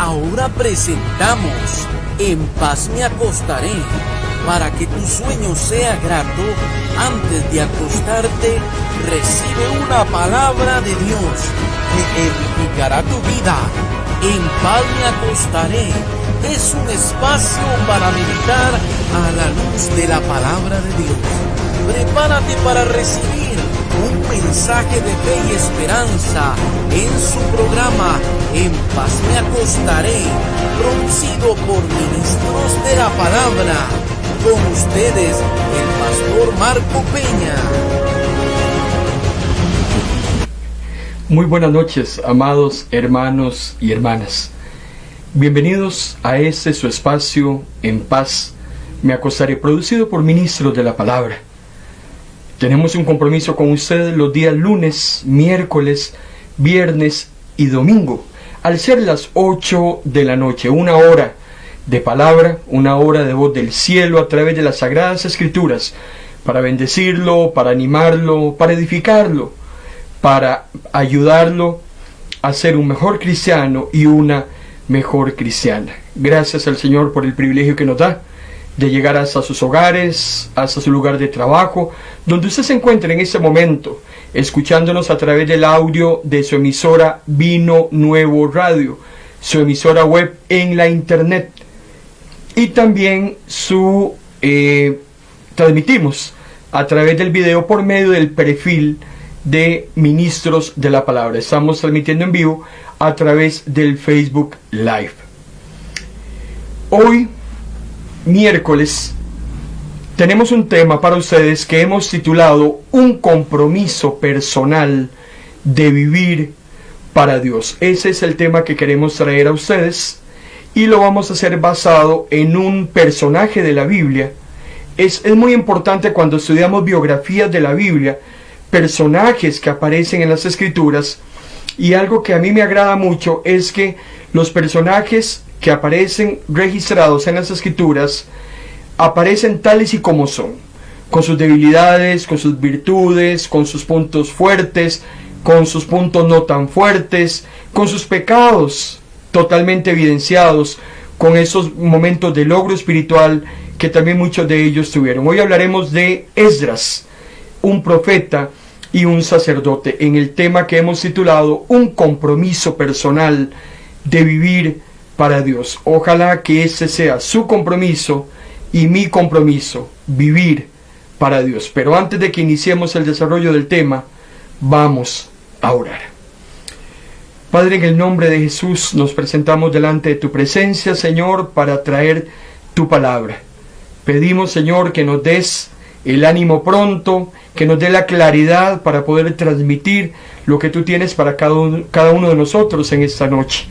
Ahora presentamos En paz me acostaré. Para que tu sueño sea grato, antes de acostarte, recibe una palabra de Dios que edificará tu vida. En paz me acostaré es un espacio para meditar a la luz de la palabra de Dios. Prepárate para recibir un mensaje de fe y esperanza en su programa En paz me acostaré, producido por Ministros de la Palabra. Con ustedes, el pastor Marco Peña. Muy buenas noches, amados hermanos y hermanas. Bienvenidos a este su espacio En paz me acostaré, producido por Ministros de la Palabra. Tenemos un compromiso con ustedes los días lunes, miércoles, viernes y domingo, al ser las 8 de la noche, una hora de palabra, una hora de voz del cielo a través de las Sagradas Escrituras, para bendecirlo, para animarlo, para edificarlo, para ayudarlo a ser un mejor cristiano y una mejor cristiana. Gracias al Señor por el privilegio que nos da de llegar hasta sus hogares, hasta su lugar de trabajo, donde usted se encuentra en este momento, escuchándonos a través del audio de su emisora Vino Nuevo Radio, su emisora web en la internet, y también transmitimos a través del video por medio del perfil de Ministros de la Palabra. Estamos transmitiendo en vivo a través del Facebook Live. Hoy, miércoles, tenemos un tema para ustedes que hemos titulado Un compromiso personal de vivir para Dios. Ese es el tema que queremos traer a ustedes y lo vamos a hacer basado en un personaje de la Biblia. Es muy importante cuando estudiamos biografías de la Biblia, personajes que aparecen en las Escrituras, y algo que a mí me agrada mucho es que los personajes que aparecen registrados en las Escrituras aparecen tales y como son, con sus debilidades, con sus virtudes, con sus puntos fuertes, con sus puntos no tan fuertes, con sus pecados totalmente evidenciados, con esos momentos de logro espiritual que también muchos de ellos tuvieron. Hoy hablaremos de Esdras, un profeta y un sacerdote, en el tema que hemos titulado Un compromiso personal de vivir para Dios. Ojalá que ese sea su compromiso y mi compromiso, vivir para Dios. Pero antes de que iniciemos el desarrollo del tema, vamos a orar. Padre, en el nombre de Jesús nos presentamos delante de tu presencia, Señor, para traer tu palabra. Pedimos, Señor, que nos des el ánimo pronto, que nos dé la claridad para poder transmitir lo que tú tienes para cada uno de nosotros en esta noche.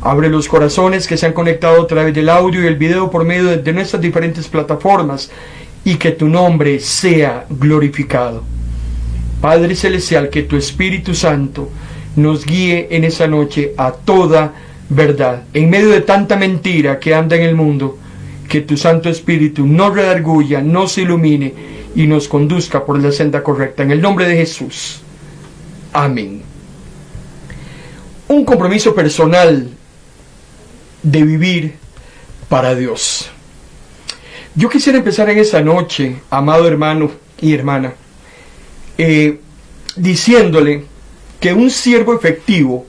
Abre los corazones que se han conectado a través del audio y el video por medio de nuestras diferentes plataformas, y que tu nombre sea glorificado. Padre Celestial, que tu Espíritu Santo nos guíe en esa noche a toda verdad. En medio de tanta mentira que anda en el mundo, que tu Santo Espíritu nos redarguya, nos ilumine y nos conduzca por la senda correcta. En el nombre de Jesús. Amén. Un compromiso personal de vivir para Dios. Yo quisiera empezar en esa noche, amado hermano y hermana, diciéndole que un siervo efectivo,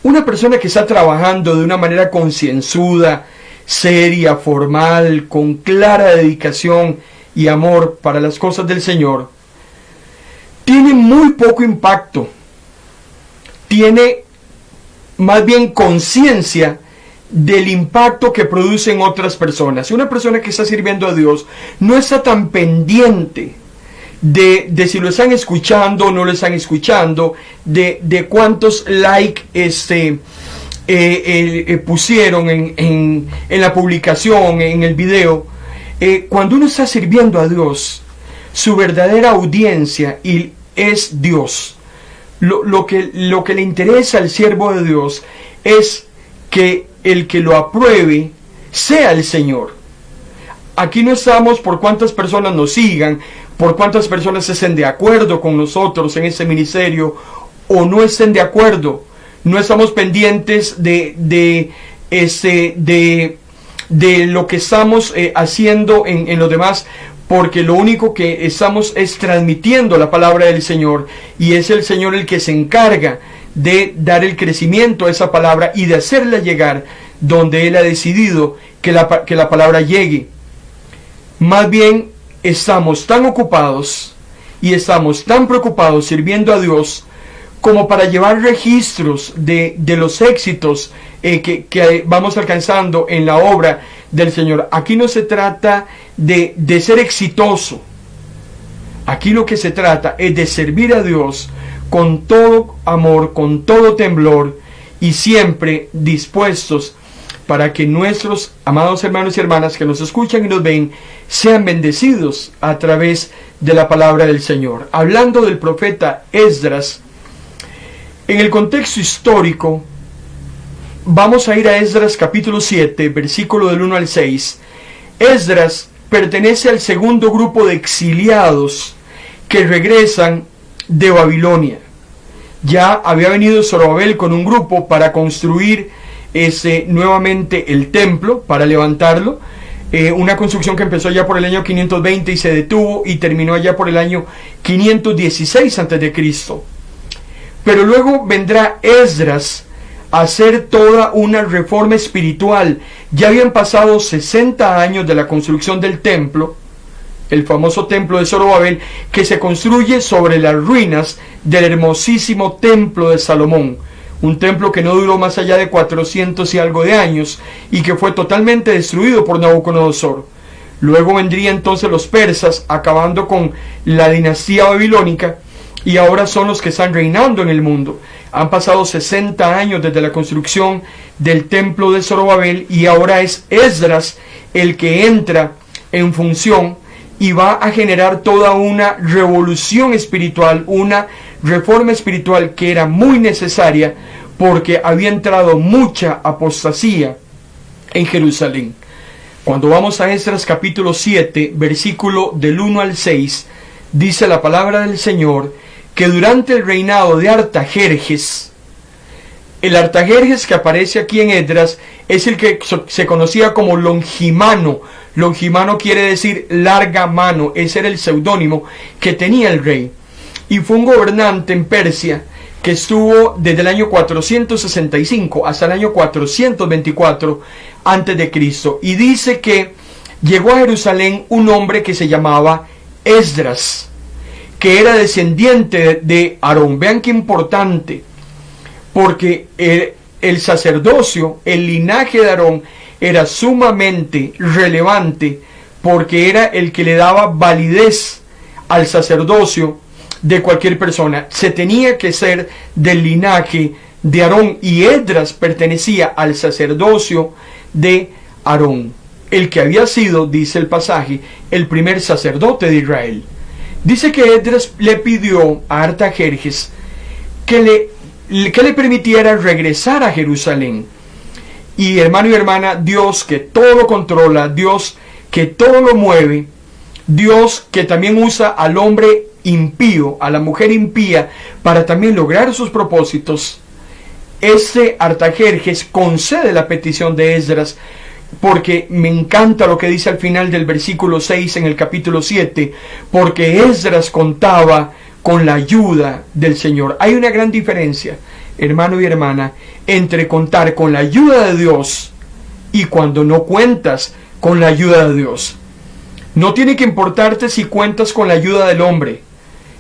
una persona que está trabajando de una manera concienzuda, seria, formal, con clara dedicación y amor para las cosas del Señor, tiene muy poco impacto, tiene más bien conciencia del impacto que produce en otras personas. Una persona que está sirviendo a Dios no está tan pendiente de si lo están escuchando o no lo están escuchando, de cuántos likes pusieron en la publicación, en el video. Cuando uno está sirviendo a Dios, su verdadera audiencia es Dios. Lo que le interesa al siervo de Dios es que el que lo apruebe sea el Señor. Aquí no estamos por cuántas personas nos sigan, por cuántas personas estén de acuerdo con nosotros en este ministerio o no estén de acuerdo. No estamos pendientes de de lo que estamos haciendo en los demás, porque lo único que estamos es transmitiendo la palabra del Señor, y es el Señor el que se encarga de dar el crecimiento a esa palabra y de hacerla llegar donde Él ha decidido que la palabra llegue. Más bien estamos tan ocupados y estamos tan preocupados sirviendo a Dios como para llevar registros de los éxitos que vamos alcanzando en la obra del Señor. Aquí no se trata de ser exitoso. Aquí lo que se trata es de servir a Dios con todo amor, con todo temblor, y siempre dispuestos para que nuestros amados hermanos y hermanas que nos escuchan y nos ven sean bendecidos a través de la palabra del Señor. Hablando del profeta Esdras, en el contexto histórico, vamos a ir a Esdras capítulo 7, versículo del 1 al 6. Esdras pertenece al segundo grupo de exiliados que regresan de Babilonia. Ya había venido Zorobabel con un grupo para construir nuevamente el templo, para levantarlo, una construcción que empezó ya por el año 520 y se detuvo y terminó ya por el año 516 a.C. Pero luego vendrá Esdras a hacer toda una reforma espiritual. Ya habían pasado 60 años de la construcción del templo, el famoso templo de Zorobabel, que se construye sobre las ruinas del hermosísimo templo de Salomón, un templo que no duró más allá de 400 y algo de años y que fue totalmente destruido por Nabucodonosor. Luego vendrían entonces los persas, acabando con la dinastía babilónica, y ahora son los que están reinando en el mundo. Han pasado 60 años desde la construcción del templo de Zorobabel, y ahora es Esdras el que entra en función y va a generar toda una revolución espiritual, una reforma espiritual que era muy necesaria, porque había entrado mucha apostasía en Jerusalén. Cuando vamos a Esdras capítulo 7, versículo del 1 al 6, dice la palabra del Señor que durante el reinado de Artajerjes, el Artajerjes que aparece aquí en Esdras es el que se conocía como Longimano. Longimano quiere decir larga mano. Ese era el seudónimo que tenía el rey. Y fue un gobernante en Persia que estuvo desde el año 465 hasta el año 424 a.C. Y dice que llegó a Jerusalén un hombre que se llamaba Esdras, que era descendiente de Aarón. Vean qué importante, porque el sacerdocio, el linaje de Aarón, era sumamente relevante, porque era el que le daba validez al sacerdocio de cualquier persona. Se tenía que ser del linaje de Aarón, y Esdras pertenecía al sacerdocio de Aarón, el que había sido, dice el pasaje, el primer sacerdote de Israel. Dice que Esdras le pidió a Artajerjes que le permitiera regresar a Jerusalén. Y hermano y hermana, Dios que todo lo controla, Dios que todo lo mueve, Dios que también usa al hombre impío, a la mujer impía, para también lograr sus propósitos, Artajerjes concede la petición de Esdras, porque me encanta lo que dice al final del versículo 6 en el capítulo 7, porque Esdras contaba con la ayuda del Señor. Hay una gran diferencia, hermano y hermana, entre contar con la ayuda de Dios y cuando no cuentas con la ayuda de Dios. No tiene que importarte si cuentas con la ayuda del hombre.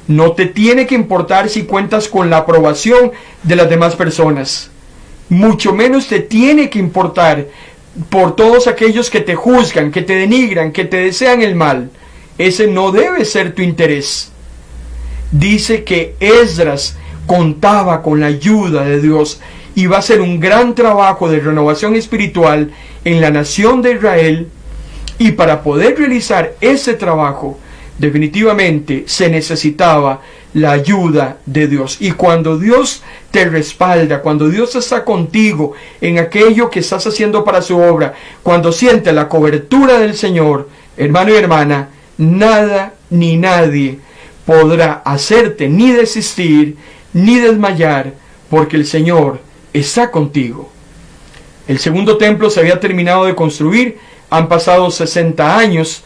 No te tiene que importar si cuentas con la aprobación de las demás personas. Mucho menos te tiene que importar por todos aquellos que te juzgan, que te denigran, que te desean el mal. Ese no debe ser tu interés. Dice que Esdras contaba con la ayuda de Dios, y va a ser un gran trabajo de renovación espiritual en la nación de Israel, y para poder realizar ese trabajo definitivamente se necesitaba la ayuda de Dios. Y cuando Dios te respalda, cuando Dios está contigo en aquello que estás haciendo para su obra, cuando sientes la cobertura del Señor, hermano y hermana, nada ni nadie podrá hacerte ni desistir ni desmayar, porque el Señor está contigo. El segundo templo se había terminado de construir, han pasado 60 años,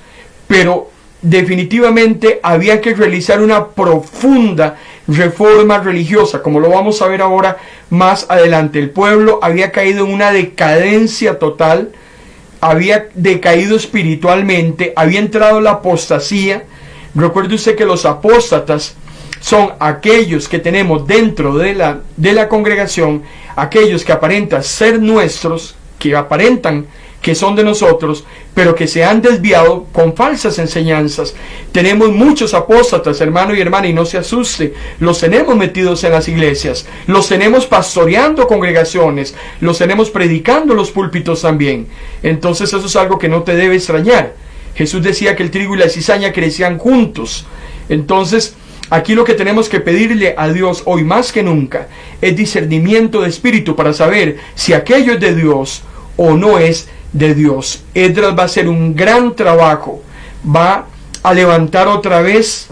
pero definitivamente había que realizar una profunda reforma religiosa, como lo vamos a ver ahora más adelante. El pueblo había caído en una decadencia total, había decaído espiritualmente, había entrado la apostasía. Recuerde usted que los apóstatas son aquellos que tenemos dentro de la congregación, aquellos que aparentan ser nuestros, que aparentan que son de nosotros, pero que se han desviado con falsas enseñanzas. Tenemos muchos apóstatas, hermano y hermana, y no se asuste, los tenemos metidos en las iglesias, los tenemos pastoreando congregaciones, los tenemos predicando los púlpitos también. Entonces eso es algo que no te debe extrañar. Jesús decía que el trigo y la cizaña crecían juntos. Entonces, aquí lo que tenemos que pedirle a Dios hoy más que nunca es discernimiento de espíritu para saber si aquello es de Dios o no es de Dios. Esdras va a hacer un gran trabajo, va a levantar otra vez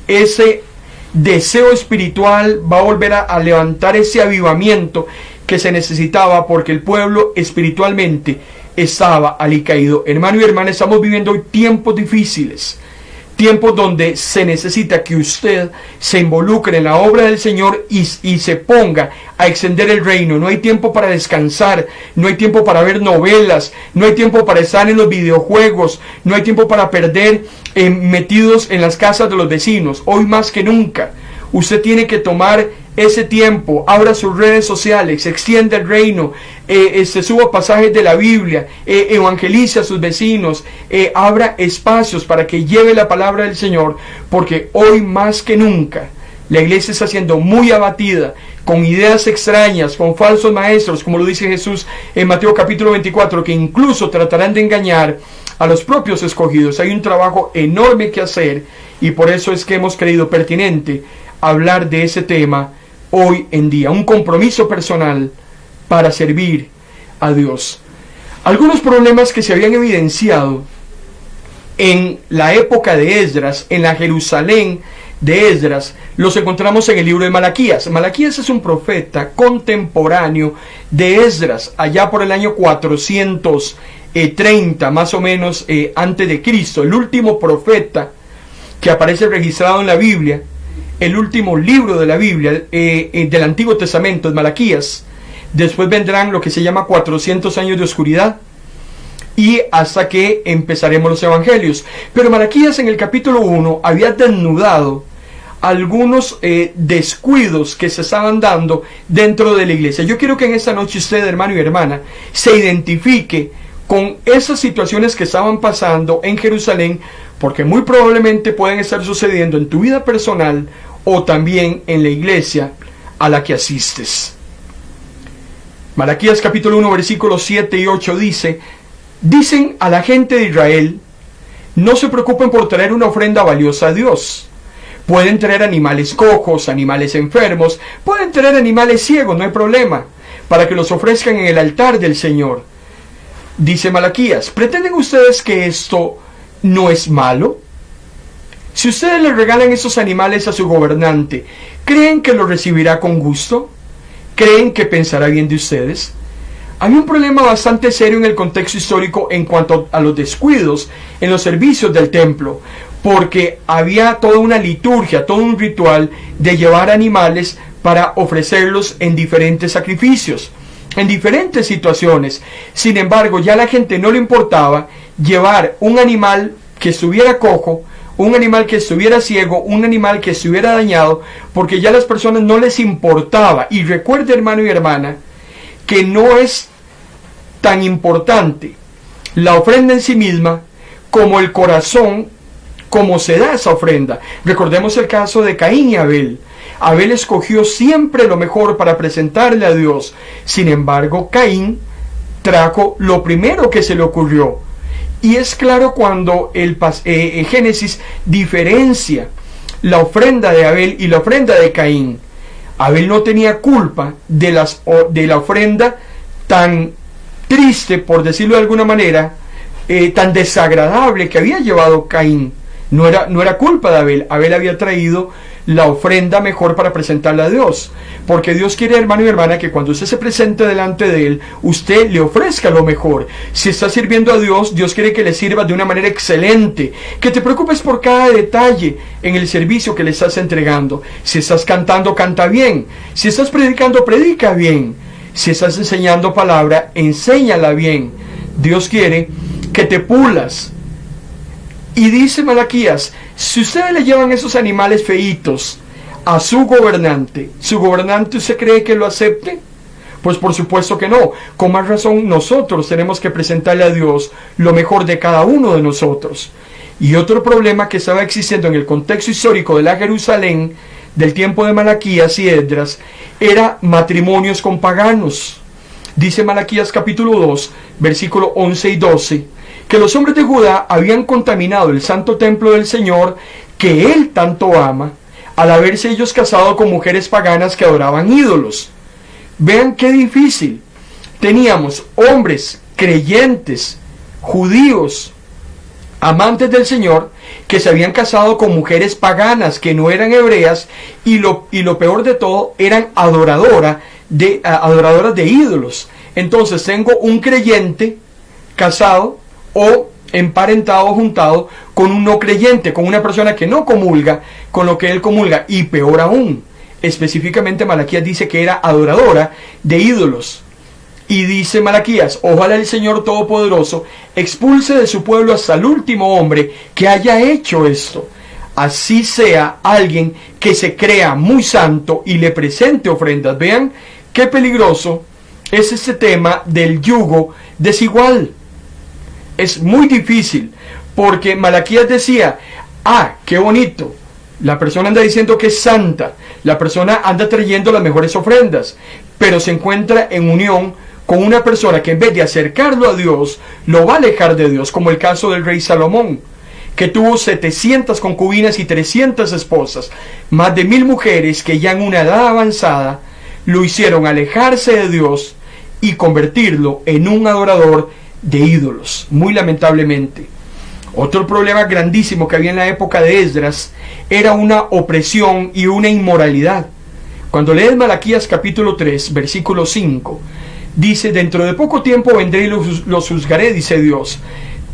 ese deseo espiritual, va a volver a levantar ese avivamiento que se necesitaba, porque el pueblo espiritualmente estaba alicaído. Hermano y hermana, estamos viviendo hoy tiempos difíciles, tiempos donde se necesita que usted se involucre en la obra del Señor y se ponga a extender el reino. No hay tiempo para descansar, no hay tiempo para ver novelas, no hay tiempo para estar en los videojuegos, no hay tiempo para perder metidos en las casas de los vecinos. Hoy más que nunca usted tiene que tomar ese tiempo, abra sus redes sociales, extienda el reino, suba pasajes de la Biblia, evangelice a sus vecinos, abra espacios para que lleve la palabra del Señor, porque hoy más que nunca la iglesia está siendo muy abatida con ideas extrañas, con falsos maestros, como lo dice Jesús en Mateo capítulo 24, que incluso tratarán de engañar a los propios escogidos. Hay un trabajo enorme que hacer, y por eso es que hemos creído pertinente hablar de ese tema hoy en día, un compromiso personal para servir a Dios. Algunos problemas que se habían evidenciado en la época de Esdras, en la Jerusalén de Esdras, los encontramos en el libro de Malaquías. Malaquías es un profeta contemporáneo de Esdras, allá por el año 430 más o menos antes de Cristo, el último profeta que aparece registrado en la Biblia. El último libro de la Biblia, del Antiguo Testamento, es Malaquías. Después vendrán lo que se llama 400 años de oscuridad, y hasta que empezaremos los evangelios. Pero Malaquías en el capítulo 1 había desnudado algunos descuidos que se estaban dando dentro de la iglesia. Yo quiero que en esta noche usted, hermano y hermana, se identifique con esas situaciones que estaban pasando en Jerusalén, porque muy probablemente pueden estar sucediendo en tu vida personal o también en la iglesia a la que asistes. Malaquías capítulo 1 versículos 7 y 8 dice: dicen a la gente de Israel, no se preocupen por traer una ofrenda valiosa a Dios. Pueden traer animales cojos, animales enfermos, pueden traer animales ciegos, no hay problema, para que los ofrezcan en el altar del Señor. Dice Malaquías, ¿pretenden ustedes que esto no es malo? Si ustedes le regalan esos animales a su gobernante, ¿creen que lo recibirá con gusto? ¿Creen que pensará bien de ustedes? Había un problema bastante serio en el contexto histórico en cuanto a los descuidos en los servicios del templo, porque había toda una liturgia, todo un ritual de llevar animales para ofrecerlos en diferentes sacrificios, en diferentes situaciones. Sin embargo, ya a la gente no le importaba llevar un animal que estuviera cojo, un animal que estuviera ciego, un animal que estuviera dañado, porque ya a las personas no les importaba. Y recuerde, hermano y hermana, que no es tan importante la ofrenda en sí misma como el corazón, como se da esa ofrenda. Recordemos el caso de Caín y Abel. Abel escogió siempre lo mejor para presentarle a Dios. Sin embargo, Caín trajo lo primero que se le ocurrió. Y es claro cuando el Génesis diferencia la ofrenda de Abel y la ofrenda de Caín. Abel no tenía culpa de la ofrenda tan triste, por decirlo de alguna manera, tan desagradable que había llevado Caín. No era culpa de Abel. Abel había traído la ofrenda mejor para presentarla a Dios. Porque Dios quiere, hermano y hermana, que cuando usted se presente delante de Él, usted le ofrezca lo mejor. Si está sirviendo a Dios, Dios quiere que le sirva de una manera excelente. Que te preocupes por cada detalle en el servicio que le estás entregando. Si estás cantando, canta bien. Si estás predicando, predica bien. Si estás enseñando palabra, enséñala bien. Dios quiere que te pulas. Y dice Malaquías, si ustedes le llevan esos animales feitos a su gobernante ¿usted cree que lo acepte? Pues por supuesto que no. Con más razón nosotros tenemos que presentarle a Dios lo mejor de cada uno de nosotros. Y otro problema que estaba existiendo en el contexto histórico de la Jerusalén del tiempo de Malaquías y Esdras era matrimonios con paganos. Dice Malaquías capítulo 2, versículo 11 y 12, que los hombres de Judá habían contaminado el santo templo del Señor que Él tanto ama, al haberse ellos casado con mujeres paganas que adoraban ídolos. Vean qué difícil. Teníamos hombres creyentes, judíos, amantes del Señor, que se habían casado con mujeres paganas que no eran hebreas, y lo peor de todo, eran adoradoras de ídolos. Entonces tengo un creyente casado o emparentado o juntado con un no creyente, con una persona que no comulga con lo que él comulga, y peor aún, específicamente Malaquías dice que era adoradora de ídolos. Y dice Malaquías, ojalá el Señor Todopoderoso expulse de su pueblo hasta el último hombre que haya hecho esto. Así sea alguien que se crea muy santo y le presente ofrendas. Vean qué peligroso es este tema del yugo desigual. Es muy difícil, porque Malaquías decía, qué bonito, la persona anda diciendo que es santa, la persona anda trayendo las mejores ofrendas, pero se encuentra en unión con una persona que en vez de acercarlo a Dios, lo va a alejar de Dios, como el caso del rey Salomón, que tuvo 700 concubinas y 300 esposas, más de 1000 mujeres que ya en una edad avanzada lo hicieron alejarse de Dios y convertirlo en un adorador de ídolos, muy lamentablemente. Otro problema grandísimo que había en la época de Esdras era una opresión y una inmoralidad. Cuando lees Malaquías capítulo 3, versículo 5, dice, dentro de poco tiempo vendré y los juzgaré, dice Dios.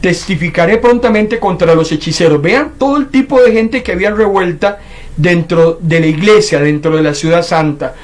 Testificaré prontamente contra los hechiceros. Vean todo el tipo de gente que había revuelta dentro de la iglesia, dentro de la ciudad santa.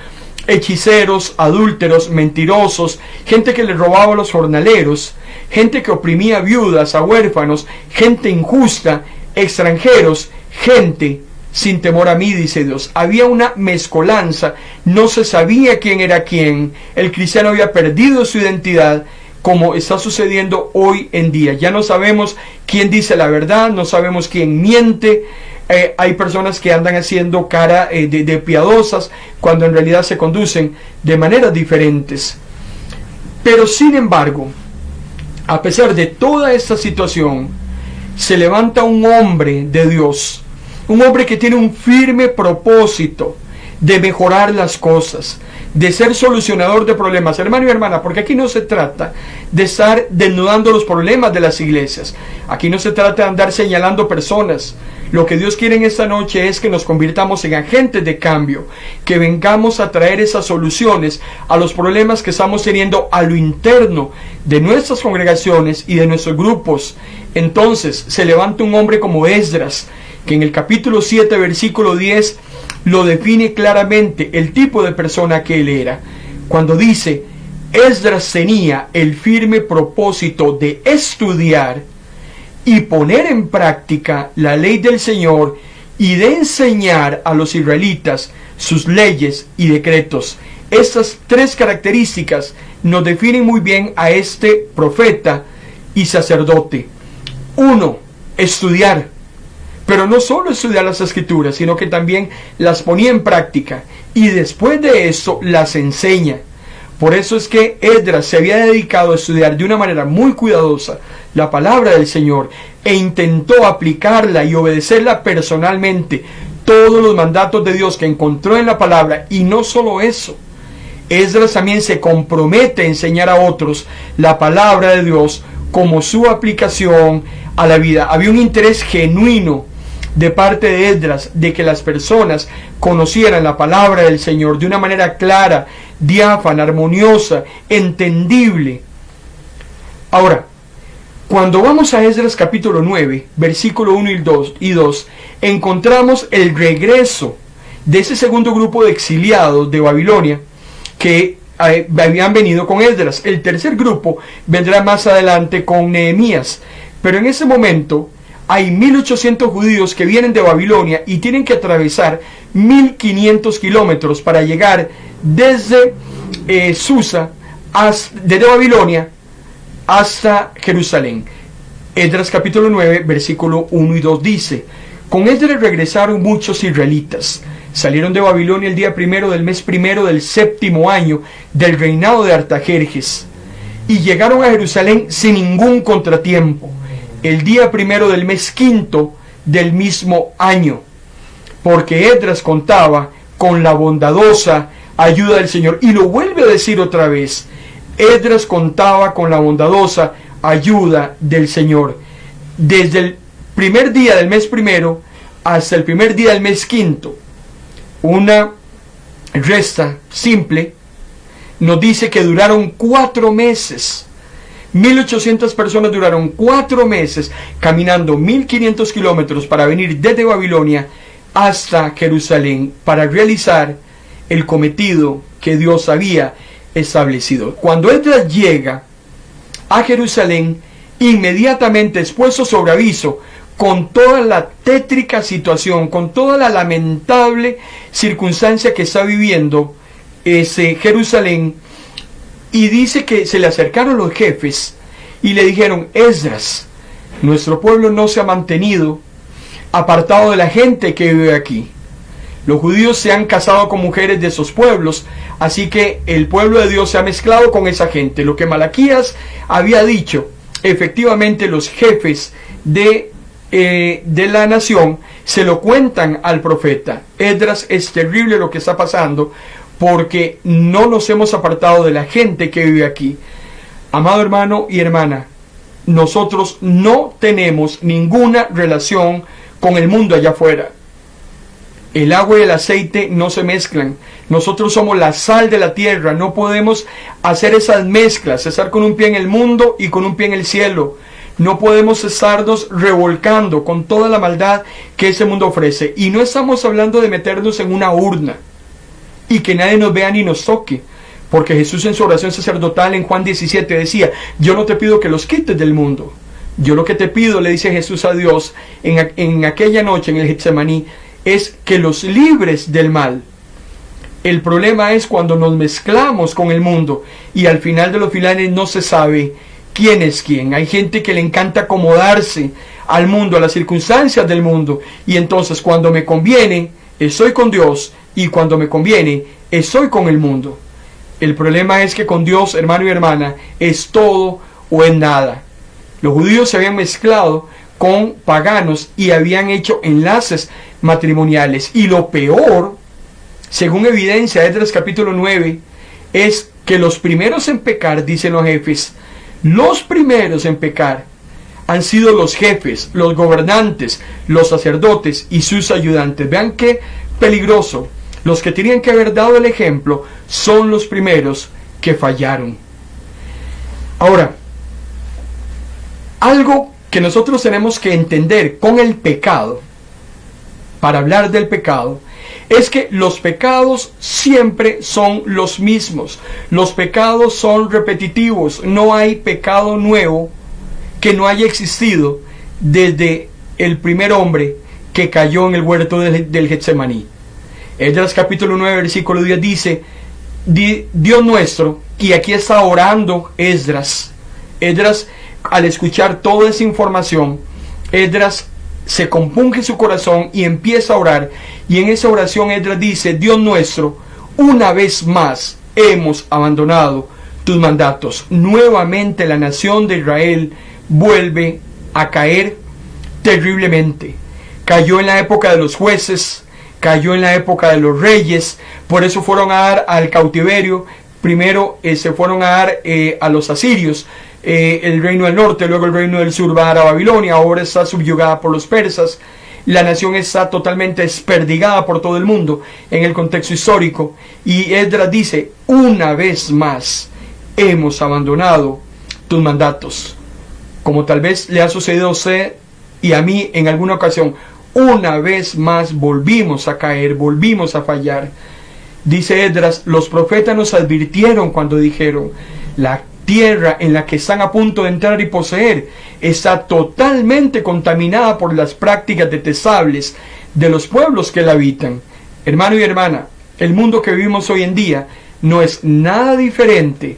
Hechiceros, adúlteros, mentirosos, gente que le robaba a los jornaleros, gente que oprimía a viudas, a huérfanos, gente injusta, extranjeros, gente sin temor a mí, dice Dios. Había una mezcolanza, no se sabía quién era quién, el cristiano había perdido su identidad, como está sucediendo hoy en día. Ya no sabemos quién dice la verdad, no sabemos quién miente. Hay personas que andan haciendo cara de piadosas cuando en realidad se conducen de maneras diferentes. Pero sin embargo, a pesar de toda esta situación, se levanta un hombre de Dios, un hombre que tiene un firme propósito de mejorar las cosas, de ser solucionador de problemas. Hermano y hermana, porque aquí no se trata de estar desnudando los problemas de las iglesias, aquí no se trata de andar señalando personas. Lo que Dios quiere en esta noche es que nos convirtamos en agentes de cambio, que vengamos a traer esas soluciones a los problemas que estamos teniendo a lo interno de nuestras congregaciones y de nuestros grupos. Entonces se levanta un hombre como Esdras, que en el capítulo 7, versículo 10, lo define claramente el tipo de persona que él era. Cuando dice, Esdras tenía el firme propósito de estudiar y poner en práctica la ley del Señor y de enseñar a los israelitas sus leyes y decretos. Estas tres características nos definen muy bien a este profeta y sacerdote. 1. Estudiar. Pero no solo estudiar las escrituras, sino que también las ponía en práctica y después de eso las enseña. Por eso es que Esdras se había dedicado a estudiar de una manera muy cuidadosa la palabra del Señor e intentó aplicarla y obedecerla personalmente, todos los mandatos de Dios que encontró en la palabra. Y no solo eso, Esdras también se compromete a enseñar a otros la palabra de Dios como su aplicación a la vida. Había un interés genuino de parte de Esdras de que las personas conocieran la palabra del Señor de una manera clara, diáfana, armoniosa, entendible. Ahora, cuando vamos a Esdras capítulo 9, versículo 1 y 2, encontramos el regreso de ese segundo grupo de exiliados de Babilonia que habían venido con Esdras. El tercer grupo vendrá más adelante con Nehemías, pero en ese momento hay 1800 judíos que vienen de Babilonia y tienen que atravesar 1500 kilómetros para llegar desde Susa, desde Babilonia hasta Jerusalén. Esdras capítulo 9, versículo 1 y 2 dice: con Esdras regresaron muchos israelitas. Salieron de Babilonia el día primero del mes primero del séptimo año del reinado de Artajerjes, y llegaron a Jerusalén sin ningún contratiempo, el día primero del mes quinto del mismo año, porque Esdras contaba con la bondadosa ayuda del Señor. Y lo vuelve a decir otra vez: Esdras contaba con la bondadosa ayuda del Señor. Desde el primer día del mes primero hasta el primer día del mes quinto, una resta simple nos dice que duraron 4 meses. 1800 personas duraron 4 meses caminando 1500 kilómetros para venir desde Babilonia hasta Jerusalén para realizar el cometido que Dios había establecido. Cuando Esdras llega a Jerusalén, inmediatamente es puesto sobre aviso con toda la tétrica situación, con toda la lamentable circunstancia que está viviendo Jerusalén, y dice que se le acercaron los jefes y le dijeron: Esdras, nuestro pueblo no se ha mantenido apartado de la gente que vive aquí. Los judíos se han casado con mujeres de esos pueblos, así que el pueblo de Dios se ha mezclado con esa gente. Lo que Malaquías había dicho, efectivamente los jefes de la nación se lo cuentan al profeta. Esdras, es terrible lo que está pasando, porque no nos hemos apartado de la gente que vive aquí. Amado hermano y hermana, nosotros no tenemos ninguna relación con el mundo allá afuera. El agua y el aceite no se mezclan. Nosotros somos la sal de la tierra. No podemos hacer esas mezclas, estar con un pie en el mundo y con un pie en el cielo. No podemos estarnos revolcando con toda la maldad que ese mundo ofrece. Y no estamos hablando de meternos en una urna y que nadie nos vea ni nos toque, porque Jesús en su oración sacerdotal en Juan 17 decía: yo no te pido que los quites del mundo. Yo lo que te pido, le dice Jesús a Dios en aquella noche en el Getsemaní, es que los libres del mal. El problema es cuando nos mezclamos con el mundo y al final de los finales no se sabe quién es quién. Hay gente que le encanta acomodarse al mundo, a las circunstancias del mundo, y entonces cuando me conviene estoy con Dios y cuando me conviene estoy con el mundo. El problema es que con Dios, hermano y hermana, es todo o es nada. Los judíos se habían mezclado con paganos y habían hecho enlaces matrimoniales, y lo peor, según evidencia Esdras capítulo 9, es que los primeros en pecar, dicen los jefes, los primeros en pecar han sido los jefes, los gobernantes, los sacerdotes y sus ayudantes. Vean qué peligroso. Los que tenían que haber dado el ejemplo son los primeros que fallaron. Ahora, algo que nosotros tenemos que entender con el pecado, para hablar del pecado, es que los pecados siempre son los mismos. Los pecados son repetitivos. No hay pecado nuevo que no haya existido desde el primer hombre que cayó en el huerto del Getsemaní. Esdras capítulo 9 versículo 10 dice: Dios nuestro, y aquí está orando Esdras. Esdras, al escuchar toda esa información, Esdras se compunge su corazón y empieza a orar, y en esa oración Esdras dice: Dios nuestro, una vez más hemos abandonado tus mandatos. Nuevamente la nación de Israel vuelve a caer terriblemente. Cayó en la época de los jueces, cayó en la época de los reyes, por eso fueron a dar al cautiverio. Primero se fueron a dar a los asirios, el reino del norte, luego el reino del sur va a dar a Babilonia, ahora está subyugada por los persas. La nación está totalmente desperdigada por todo el mundo en el contexto histórico. Y Esdras dice, una vez más hemos abandonado tus mandatos. Como tal vez le ha sucedido a usted y a mí en alguna ocasión. Una vez más volvimos a caer, volvimos a fallar. Dice Esdras, los profetas nos advirtieron cuando dijeron, la tierra en la que están a punto de entrar y poseer está totalmente contaminada por las prácticas detestables de los pueblos que la habitan. Hermano y hermana, el mundo que vivimos hoy en día no es nada diferente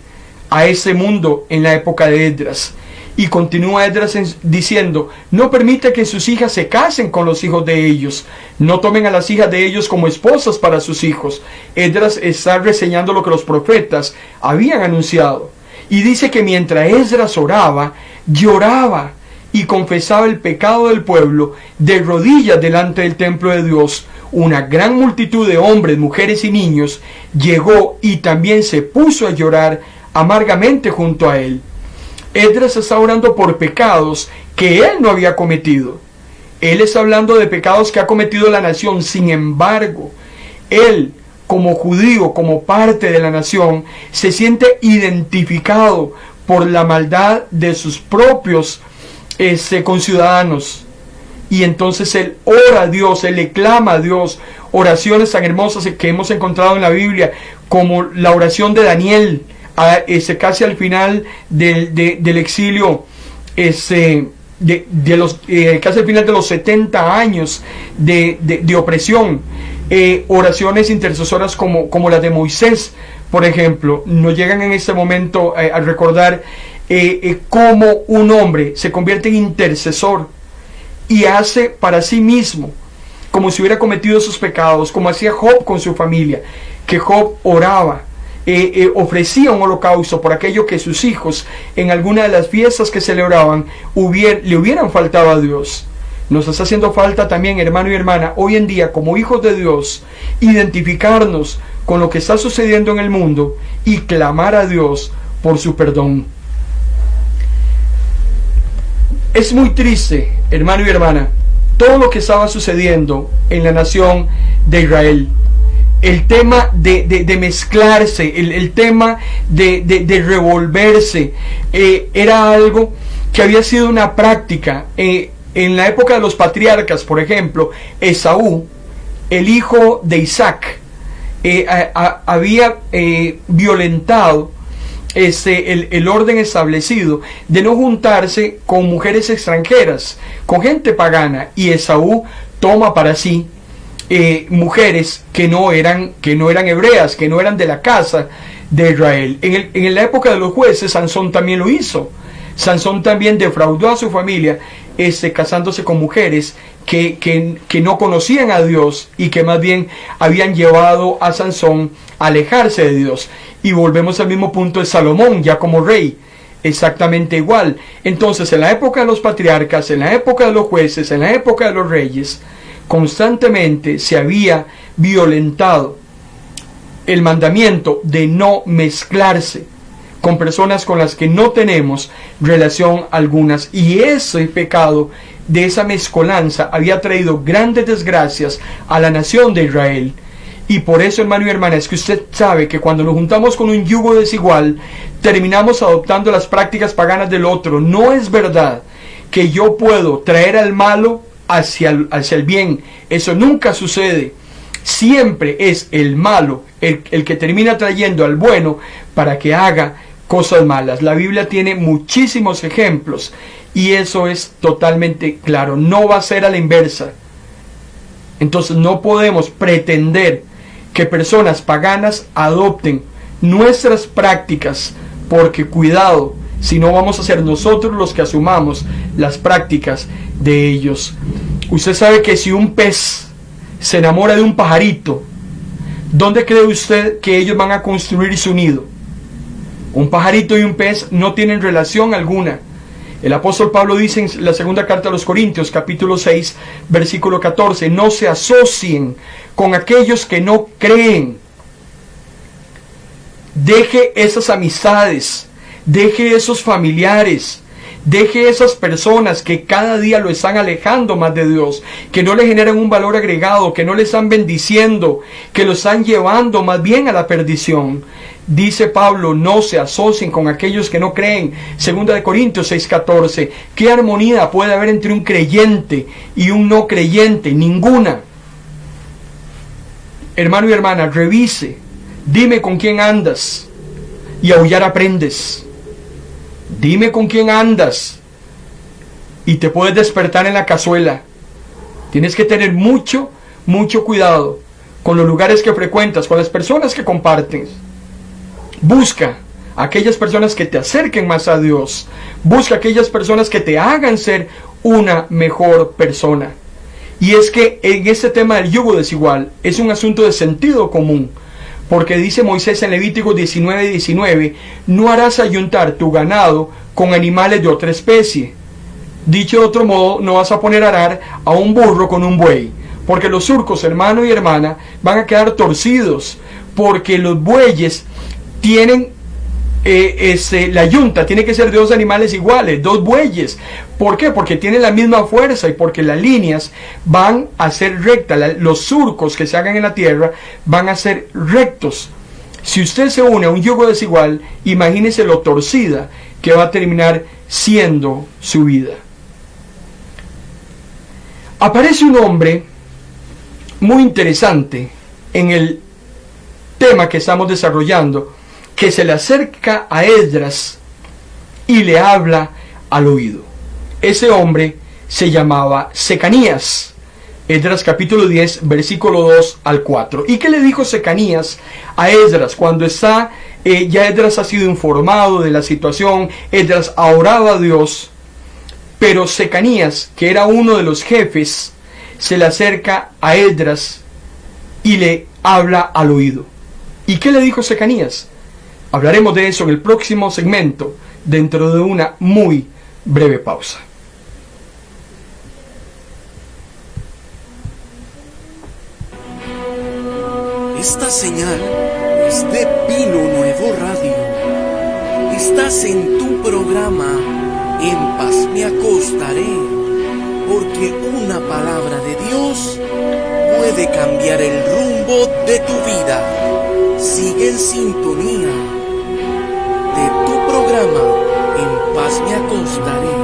a ese mundo en la época de Esdras. Y continúa Esdras diciendo, no permite que sus hijas se casen con los hijos de ellos, no tomen a las hijas de ellos como esposas para sus hijos. Esdras está reseñando lo que los profetas habían anunciado. Y dice que mientras Esdras oraba, lloraba y confesaba el pecado del pueblo de rodillas delante del templo de Dios. Una gran multitud de hombres, mujeres y niños llegó y también se puso a llorar amargamente junto a él. Esdras está orando por pecados que él no había cometido. Él está hablando de pecados que ha cometido la nación. Sin embargo, él, como judío, como parte de la nación, se siente identificado por la maldad de sus propios conciudadanos. Y entonces él ora a Dios, él le clama a Dios, oraciones tan hermosas que hemos encontrado en la Biblia, como la oración de Daniel, casi al final del exilio, casi al final de los 70 años de opresión. Oraciones intercesoras como las de Moisés, por ejemplo, nos llegan en este momento a recordar cómo un hombre se convierte en intercesor y hace para sí mismo como si hubiera cometido sus pecados, como hacía Job con su familia, que Job oraba, ofrecía un holocausto por aquello que sus hijos en alguna de las fiestas que celebraban le hubieran faltado a Dios. Nos está haciendo falta también, hermano y hermana, hoy en día como hijos de Dios, identificarnos con lo que está sucediendo en el mundo y clamar a Dios por su perdón. Es muy triste, hermano y hermana, todo lo que estaba sucediendo en la nación de Israel. El tema de mezclarse, el tema de revolverse, era algo que había sido una práctica. En la época de los patriarcas, por ejemplo, Esaú, el hijo de Isaac, había violentado el orden establecido de no juntarse con mujeres extranjeras, con gente pagana, y Esaú toma para sí mujeres que no eran hebreas, que no eran de la casa de Israel. En la época de los jueces, Sansón también lo hizo. Sansón también defraudó a su familia casándose con mujeres que no conocían a Dios y que más bien habían llevado a Sansón a alejarse de Dios. Y volvemos al mismo punto de Salomón, ya como rey, exactamente igual. Entonces, en la época de los patriarcas, en la época de los jueces, en la época de los reyes, constantemente se había violentado el mandamiento de no mezclarse con personas con las que no tenemos relación algunas, y ese pecado de esa mezcolanza había traído grandes desgracias a la nación de Israel. Y por eso, hermano y hermana, es que usted sabe que cuando nos juntamos con un yugo desigual, terminamos adoptando las prácticas paganas del otro. No es verdad que yo puedo traer al malo hacia el bien. Eso nunca sucede. Siempre es el malo el que termina trayendo al bueno para que haga cosas malas. La Biblia tiene muchísimos ejemplos y eso es totalmente claro. No va a ser a la inversa. Entonces no podemos pretender que personas paganas adopten nuestras prácticas, porque cuidado, si no vamos a ser nosotros los que asumamos las prácticas de ellos. Usted sabe que si un pez se enamora de un pajarito, ¿dónde cree usted que ellos van a construir su nido? Un pajarito y un pez no tienen relación alguna. El apóstol Pablo dice en la segunda carta a los Corintios, capítulo 6, versículo 14, no se asocien con aquellos que no creen. Deje esas amistades, deje esos familiares, Deje esas personas que cada día lo están alejando más de Dios, que no le generan un valor agregado, que no le están bendiciendo, que lo están llevando más bien a la perdición. Dice Pablo, no se asocien con aquellos que no creen. 2 Corintios 6:14. ¿Qué armonía puede haber entre un creyente y un no creyente? Ninguna. Hermano y hermana, revise. Dime con quién andas y aullar aprendes. Dime con quién andas y te puedes despertar en la cazuela. Tienes que tener mucho cuidado con los lugares que frecuentas, con las personas que compartes. Busca aquellas personas que te acerquen más a Dios. Busca aquellas personas que te hagan ser una mejor persona. Y es que en este tema del yugo desigual es un asunto de sentido común. Porque dice Moisés en Levítico 19:19, no harás ayuntar tu ganado con animales de otra especie. Dicho de otro modo, no vas a poner a arar a un burro con un buey. Porque los surcos, hermano y hermana, van a quedar torcidos. Porque los bueyes tienen, la yunta tiene que ser de dos animales iguales, dos bueyes. ¿Por qué? Porque tienen la misma fuerza y porque las líneas van a ser rectas. Los surcos que se hagan en la tierra van a ser rectos. Si usted se une a un yugo desigual, imagínese lo torcida que va a terminar siendo su vida. Aparece un hombre muy interesante en el tema que estamos desarrollando, que se le acerca a Esdras y le habla al oído. Ese hombre se llamaba Secanías. Esdras capítulo 10, versículo 2 al 4. ¿Y qué le dijo Secanías a Esdras cuando está, ya Esdras ha sido informado de la situación? Esdras ha orado a Dios, pero Secanías, que era uno de los jefes, se le acerca a Esdras y le habla al oído. ¿Y qué le dijo Secanías? Hablaremos de eso en el próximo segmento, dentro de una muy breve pausa. Esta señal es de Pino Nuevo Radio. Estás en tu programa En Paz Me Acostaré, porque una palabra de Dios puede cambiar el rumbo de tu vida. Sigue en sintonía de tu programa En Paz Me Acostaré.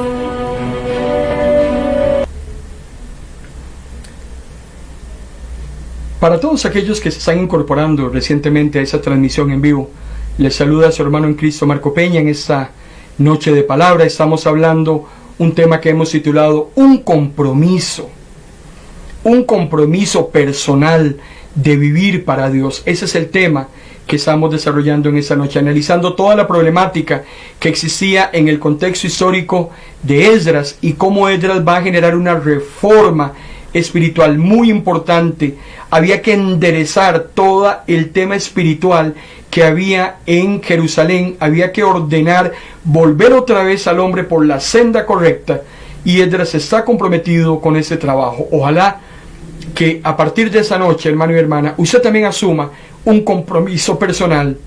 Para todos aquellos que se están incorporando recientemente a esa transmisión en vivo, les saluda a su hermano en Cristo Marco Peña. En esta noche de palabra estamos hablando un tema que hemos titulado un compromiso personal de vivir para Dios. Ese es el tema que estamos desarrollando en esta noche, analizando toda la problemática que existía en el contexto histórico de Esdras y cómo Esdras va a generar una reforma espiritual muy importante. Había que enderezar todo el tema espiritual que había en Jerusalén, había que ordenar volver otra vez al hombre por la senda correcta, y Esdras está comprometido con ese trabajo. Ojalá que a partir de esa noche, hermano y hermana, usted también asuma un compromiso personal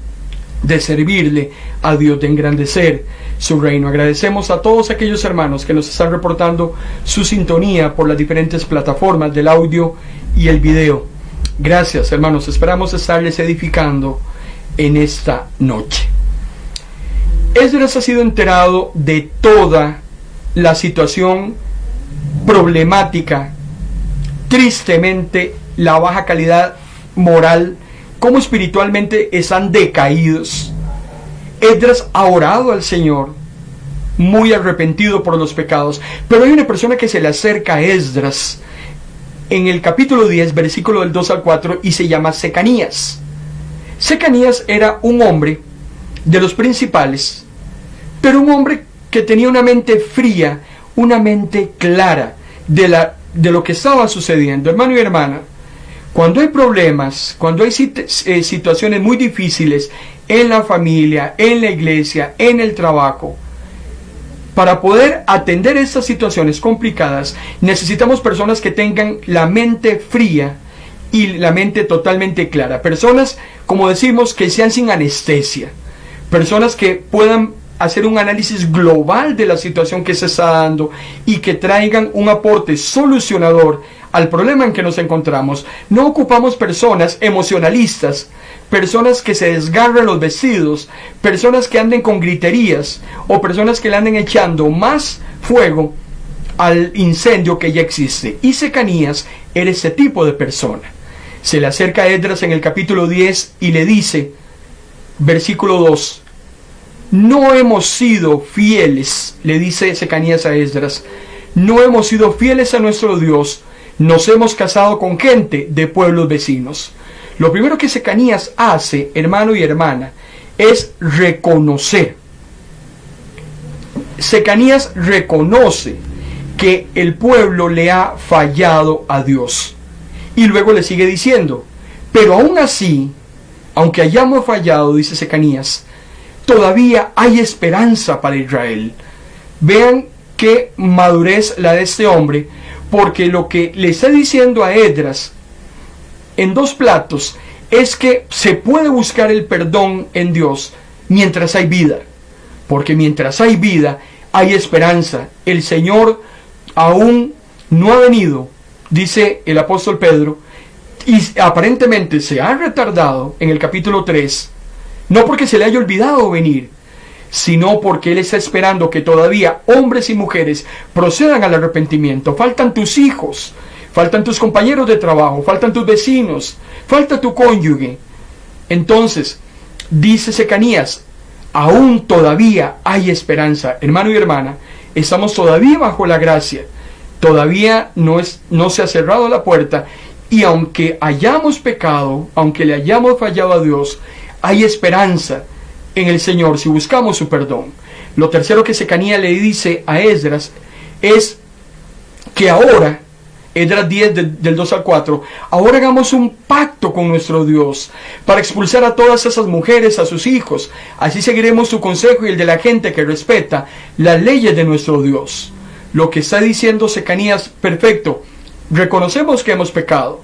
de servirle a Dios, de engrandecer su reino. Agradecemos a todos aquellos hermanos que nos están reportando su sintonía por las diferentes plataformas del audio y el video. Gracias, hermanos, esperamos estarles edificando en esta noche. Esdras ha sido enterado de toda la situación problemática, tristemente la baja calidad moral, cómo espiritualmente están decaídos. Esdras ha orado al Señor, muy arrepentido por los pecados, pero hay una persona que se le acerca a Esdras en el capítulo 10, versículo del 2 al 4, y se llama Secanías. Secanías era un hombre de los principales, pero un hombre que tenía una mente fría, una mente clara de lo que estaba sucediendo. Hermano y hermana, cuando hay problemas, cuando hay situaciones muy difíciles en la familia, en la iglesia, en el trabajo, para poder atender estas situaciones complicadas, necesitamos personas que tengan la mente fría y la mente totalmente clara. Personas, como decimos, que sean sin anestesia. Personas que puedan hacer un análisis global de la situación que se está dando y que traigan un aporte solucionador al problema en que nos encontramos. No ocupamos personas emocionalistas, personas que se desgarran los vestidos, personas que anden con griterías o personas que le anden echando más fuego al incendio que ya existe. Y Secanías era ese tipo de persona. Se le acerca a Esdras en el capítulo 10 y le dice, versículo 2, no hemos sido fieles, le dice Secanías a Esdras, no hemos sido fieles a nuestro Dios, nos hemos casado con gente de pueblos vecinos. Lo primero que Secanías hace, hermano y hermana, es reconocer. Secanías reconoce que el pueblo le ha fallado a Dios. Y luego le sigue diciendo, pero aún así, aunque hayamos fallado, dice Secanías, todavía hay esperanza para Israel. Vean qué madurez la de este hombre, porque lo que le está diciendo a Esdras en dos platos es que se puede buscar el perdón en Dios mientras hay vida, porque mientras hay vida hay esperanza. El Señor aún no ha venido, dice el apóstol Pedro, y aparentemente se ha retardado en el capítulo 3, no porque se le haya olvidado venir, sino porque Él está esperando que todavía hombres y mujeres procedan al arrepentimiento. Faltan tus hijos, faltan tus compañeros de trabajo, faltan tus vecinos, falta tu cónyuge. Entonces, dice Secanías, aún todavía hay esperanza. Hermano y hermana, estamos todavía bajo la gracia, todavía no se ha cerrado la puerta, y aunque hayamos pecado, aunque le hayamos fallado a Dios, hay esperanza en el Señor si buscamos su perdón. Lo tercero que Secanías le dice a Esdras es que ahora, Esdras 10 del 2 al 4, ahora hagamos un pacto con nuestro Dios para expulsar a todas esas mujeres, a sus hijos. Así seguiremos su consejo y el de la gente que respeta las leyes de nuestro Dios. Lo que está diciendo Secanías, perfecto, reconocemos que hemos pecado,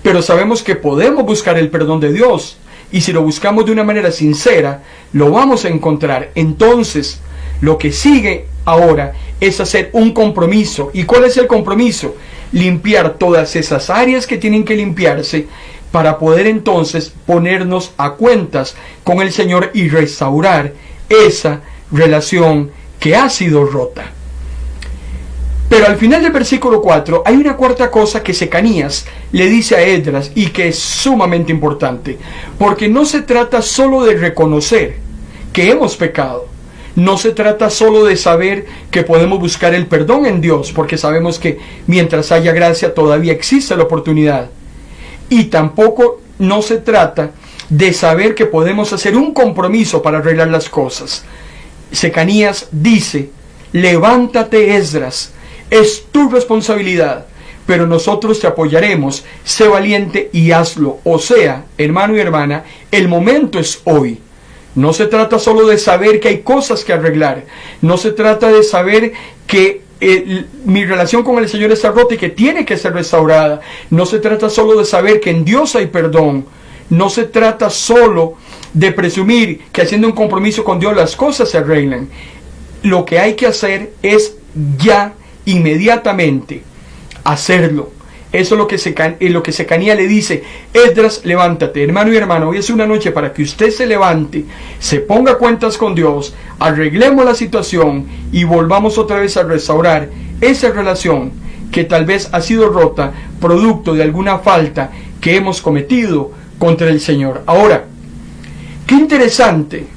pero sabemos que podemos buscar el perdón de Dios, y si lo buscamos de una manera sincera, lo vamos a encontrar. Entonces, lo que sigue ahora es hacer un compromiso. ¿Y cuál es el compromiso? Limpiar todas esas áreas que tienen que limpiarse para poder entonces ponernos a cuentas con el Señor y restaurar esa relación que ha sido rota. Pero al final del versículo 4 hay una cuarta cosa que Secanías le dice a Esdras y que es sumamente importante, porque no se trata solo de reconocer que hemos pecado, no se trata solo de saber que podemos buscar el perdón en Dios, porque sabemos que mientras haya gracia todavía existe la oportunidad, y tampoco no se trata de saber que podemos hacer un compromiso para arreglar las cosas. Secanías dice, levántate Esdras, es tu responsabilidad, pero nosotros te apoyaremos, sé valiente y hazlo. O sea, hermano y hermana, el momento es hoy. No se trata solo de saber que hay cosas que arreglar, no se trata de saber que mi relación con el Señor está rota y que tiene que ser restaurada, no se trata solo de saber que en Dios hay perdón, no se trata solo de presumir que haciendo un compromiso con Dios las cosas se arreglan. Lo que hay que hacer es ya, inmediatamente, hacerlo. Eso es lo que Secanías le dice. Esdras, levántate, hermano y hermana, hoy es una noche para que usted se levante, se ponga cuentas con Dios, arreglemos la situación y volvamos otra vez a restaurar esa relación que tal vez ha sido rota producto de alguna falta que hemos cometido contra el Señor. Ahora, qué interesante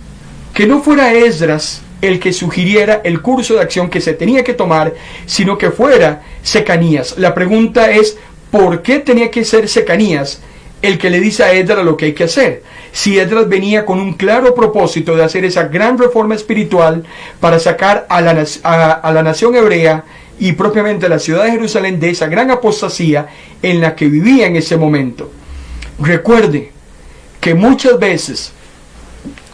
que no fuera Esdras el que sugiriera el curso de acción que se tenía que tomar, sino que fuera Secanías. La pregunta es, ¿por qué tenía que ser Secanías el que le dice a Esdras lo que hay que hacer? Si Esdras venía con un claro propósito de hacer esa gran reforma espiritual para sacar a la nación hebrea y propiamente a la ciudad de Jerusalén de esa gran apostasía en la que vivía en ese momento. Recuerde que muchas veces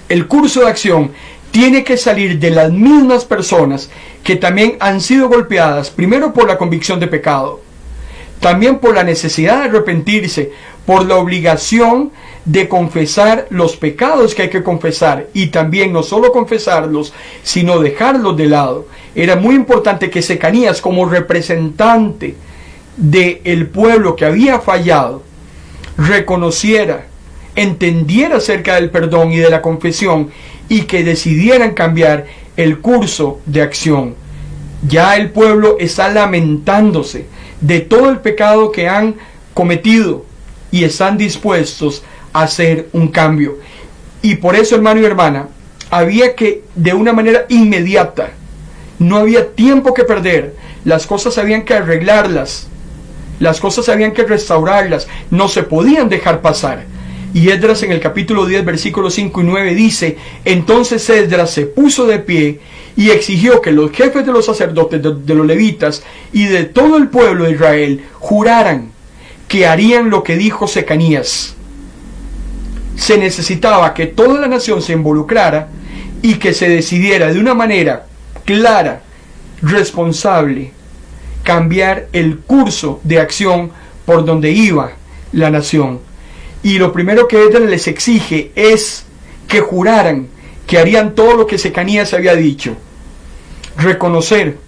el curso de acción tiene que salir de las mismas personas que también han sido golpeadas, primero por la convicción de pecado, también por la necesidad de arrepentirse, por la obligación de confesar los pecados que hay que confesar, y también no solo confesarlos, sino dejarlos de lado. Era muy importante que Secanías, como representante del pueblo que había fallado, reconociera, entendiera acerca del perdón y de la confesión, y que decidieran cambiar el curso de acción. Ya el pueblo está lamentándose de todo el pecado que han cometido y están dispuestos a hacer un cambio. Y por eso, hermano y hermana, había que, de una manera inmediata, no había tiempo que perder, las cosas habían que arreglarlas, las cosas habían que restaurarlas, no se podían dejar pasar. Y Esdras, en el capítulo 10, versículos 5 y 9 dice: entonces Esdras se puso de pie y exigió que los jefes de los sacerdotes, de los levitas y de todo el pueblo de Israel juraran que harían lo que dijo Secanías. Se necesitaba que toda la nación se involucrara y que se decidiera de una manera clara, responsable, cambiar el curso de acción por donde iba la nación. Y lo primero que Esdras les exige es que juraran que harían todo lo que Secanías había dicho. Reconocer,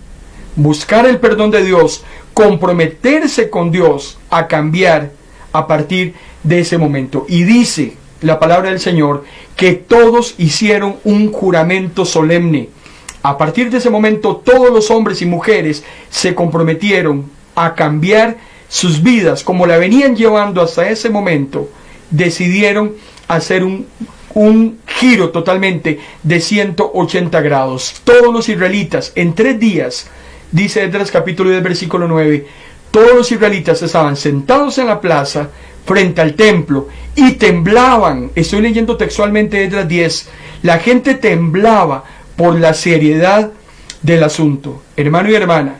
buscar el perdón de Dios, comprometerse con Dios a cambiar a partir de ese momento. Y dice la palabra del Señor que todos hicieron un juramento solemne. A partir de ese momento, todos los hombres y mujeres se comprometieron a cambiar sus vidas como la venían llevando hasta ese momento. Decidieron hacer un giro totalmente de 180 grados. Todos los israelitas, en 3 días, dice Esdras capítulo 10, versículo 9, todos los israelitas estaban sentados en la plaza frente al templo y temblaban. Estoy leyendo textualmente Esdras 10. La gente temblaba por la seriedad del asunto. Hermano y hermana,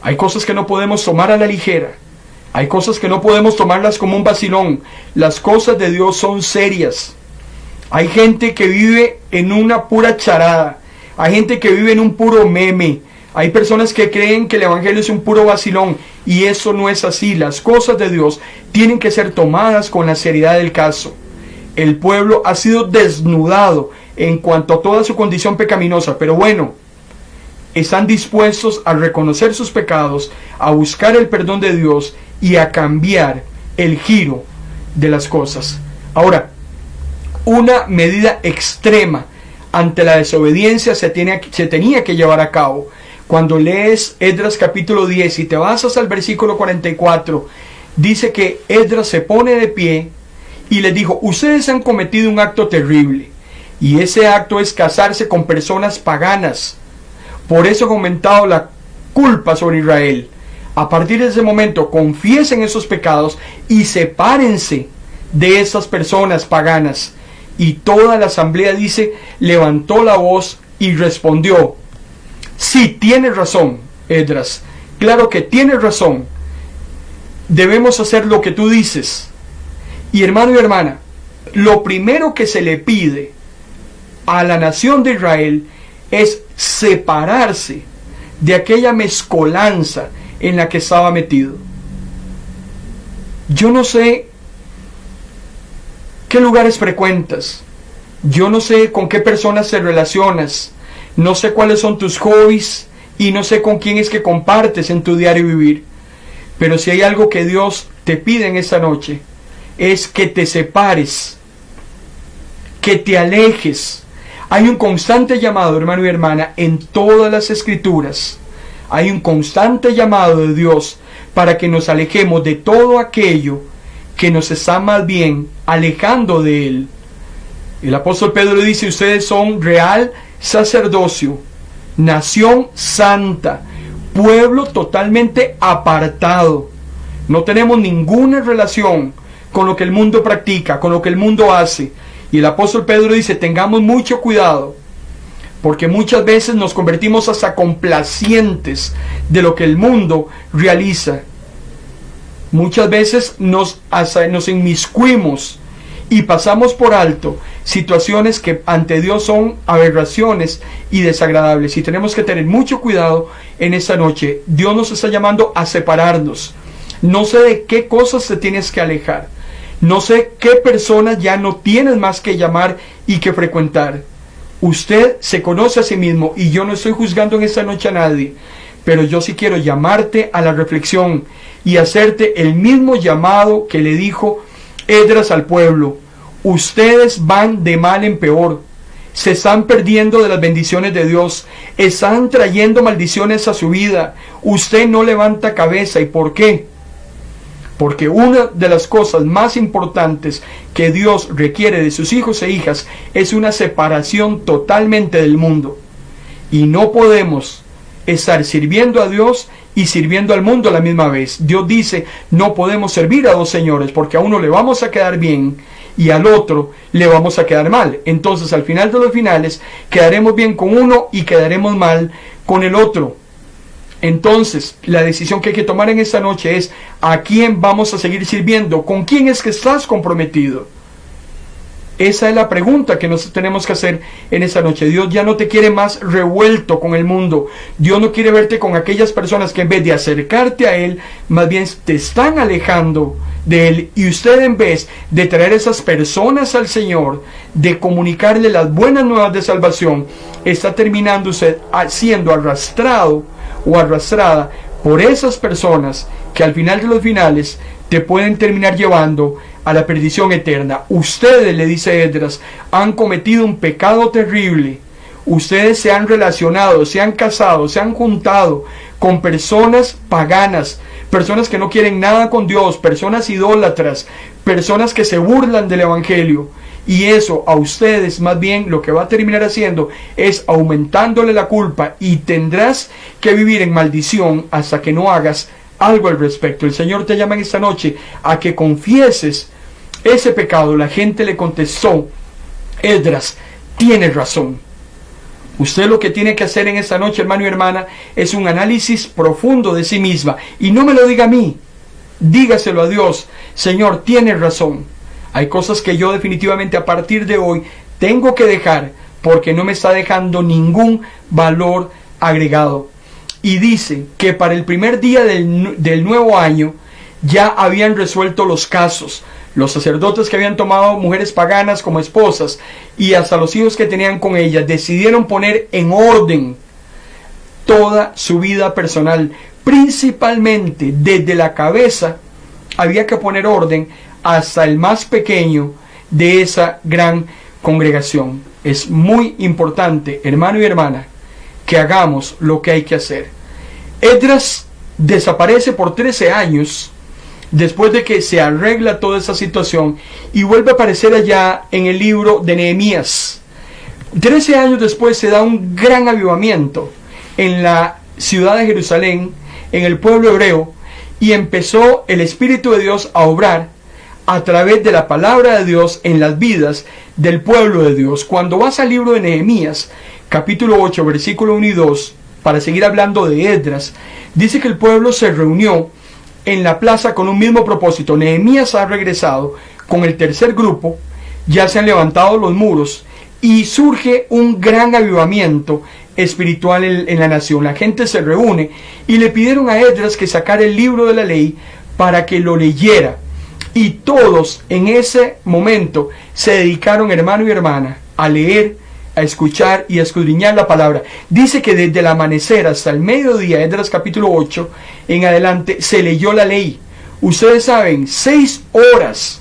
hay cosas que no podemos tomar a la ligera. Hay cosas que no podemos tomarlas como un vacilón. Las cosas de Dios son serias. Hay gente que vive en una pura charada. Hay gente que vive en un puro meme. Hay personas que creen que el evangelio es un puro vacilón. Y eso no es así. Las cosas de Dios tienen que ser tomadas con la seriedad del caso. El pueblo ha sido desnudado en cuanto a toda su condición pecaminosa. Pero bueno, están dispuestos a reconocer sus pecados, a buscar el perdón de Dios y a cambiar el giro de las cosas. Ahora, una medida extrema ante la desobediencia se tenía que llevar a cabo. Cuando lees Esdras capítulo 10 y te vas hasta el versículo 44, dice que Esdras se pone de pie y les dijo: ustedes han cometido un acto terrible, y ese acto es casarse con personas paganas. Por eso ha aumentado la culpa sobre Israel. A partir de ese momento, confiesen esos pecados y sepárense de esas personas paganas. Y toda la asamblea, dice, levantó la voz y respondió: sí, tienes razón, Esdras. Claro que tienes razón. Debemos hacer lo que tú dices. Y hermano y hermana, lo primero que se le pide a la nación de Israel es separarse de aquella mezcolanza en la que estaba metido. Yo no sé qué lugares frecuentas, yo no sé con qué personas te relacionas, no sé cuáles son tus hobbies y no sé con quién es que compartes en tu diario vivir, pero si hay algo que Dios te pide en esta noche, es que te separes, que te alejes. Hay un constante llamado, hermano y hermana, en todas las escrituras. Hay un constante llamado de Dios para que nos alejemos de todo aquello que nos está más bien alejando de Él. El apóstol Pedro dice: ustedes son real sacerdocio, nación santa, pueblo totalmente apartado. No tenemos ninguna relación con lo que el mundo practica, con lo que el mundo hace. Y el apóstol Pedro dice: tengamos mucho cuidado, porque muchas veces nos convertimos hasta complacientes de lo que el mundo realiza. Muchas veces nos inmiscuimos y pasamos por alto situaciones que ante Dios son aberraciones y desagradables. Y tenemos que tener mucho cuidado en esta noche. Dios nos está llamando a separarnos. No sé de qué cosas te tienes que alejar. No sé qué personas ya no tienes más que llamar y que frecuentar. Usted se conoce a sí mismo y yo no estoy juzgando en esta noche a nadie, pero yo sí quiero llamarte a la reflexión y hacerte el mismo llamado que le dijo Esdras al pueblo. Ustedes van de mal en peor. Se están perdiendo de las bendiciones de Dios. Están trayendo maldiciones a su vida. Usted no levanta cabeza. ¿Y por qué? Porque una de las cosas más importantes que Dios requiere de sus hijos e hijas es una separación totalmente del mundo. Y no podemos estar sirviendo a Dios y sirviendo al mundo a la misma vez. Dios dice, no podemos servir a dos señores, porque a uno le vamos a quedar bien y al otro le vamos a quedar mal. Entonces, al final de los finales, quedaremos bien con uno y quedaremos mal con el otro. Entonces, la decisión que hay que tomar en esta noche es, ¿a quién vamos a seguir sirviendo? ¿Con quién es que estás comprometido? Esa es la pregunta que nos tenemos que hacer en esta noche. Dios ya no te quiere más revuelto con el mundo. Dios no quiere verte con aquellas personas que en vez de acercarte a Él, más bien te están alejando de Él. Y usted, en vez de traer esas personas al Señor, de comunicarle las buenas nuevas de salvación, está terminando usted siendo arrastrado o arrastrada por esas personas que al final de los finales te pueden terminar llevando a la perdición eterna. Ustedes, le dice Esdras, han cometido un pecado terrible. Ustedes se han relacionado, se han casado, se han juntado con personas paganas, personas que no quieren nada con Dios, personas idólatras, personas que se burlan del Evangelio. Y eso a ustedes más bien lo que va a terminar haciendo es aumentándole la culpa, y tendrás que vivir en maldición hasta que no hagas algo al respecto. El Señor te llama en esta noche a que confieses ese pecado. La gente le contestó, Esdras, tienes razón. Usted lo que tiene que hacer en esta noche, hermano y hermana, es un análisis profundo de sí misma. Y no me lo diga a mí, dígaselo a Dios. Señor, tienes razón. Hay cosas que yo definitivamente a partir de hoy tengo que dejar porque no me está dejando ningún valor agregado. Y dice que para el primer día del nuevo año ya habían resuelto los casos. Los sacerdotes que habían tomado mujeres paganas como esposas y hasta los hijos que tenían con ellas decidieron poner en orden toda su vida personal. Principalmente desde la cabeza había que poner orden hasta el más pequeño de esa gran congregación. Es muy importante, hermano y hermana, que hagamos lo que hay que hacer. Esdras desaparece por 13 años después de que se arregla toda esa situación y vuelve a aparecer allá en el libro de Nehemías. 13 años después se da un gran avivamiento en la ciudad de Jerusalén, en el pueblo hebreo, y empezó el Espíritu de Dios a obrar a través de la palabra de Dios en las vidas del pueblo de Dios. Cuando vas al libro de Nehemías, capítulo 8, versículo 1 y 2, para seguir hablando de Esdras, dice que el pueblo se reunió en la plaza con un mismo propósito. Nehemías ha regresado con el tercer grupo, ya se han levantado los muros y surge un gran avivamiento espiritual en la nación. La gente se reúne y le pidieron a Esdras que sacara el libro de la ley para que lo leyera. Y todos en ese momento se dedicaron, hermano y hermana, a leer, a escuchar y a escudriñar la palabra. Dice que desde el amanecer hasta el mediodía, Esdras capítulo 8 en adelante, se leyó la ley. Ustedes saben, 6 horas.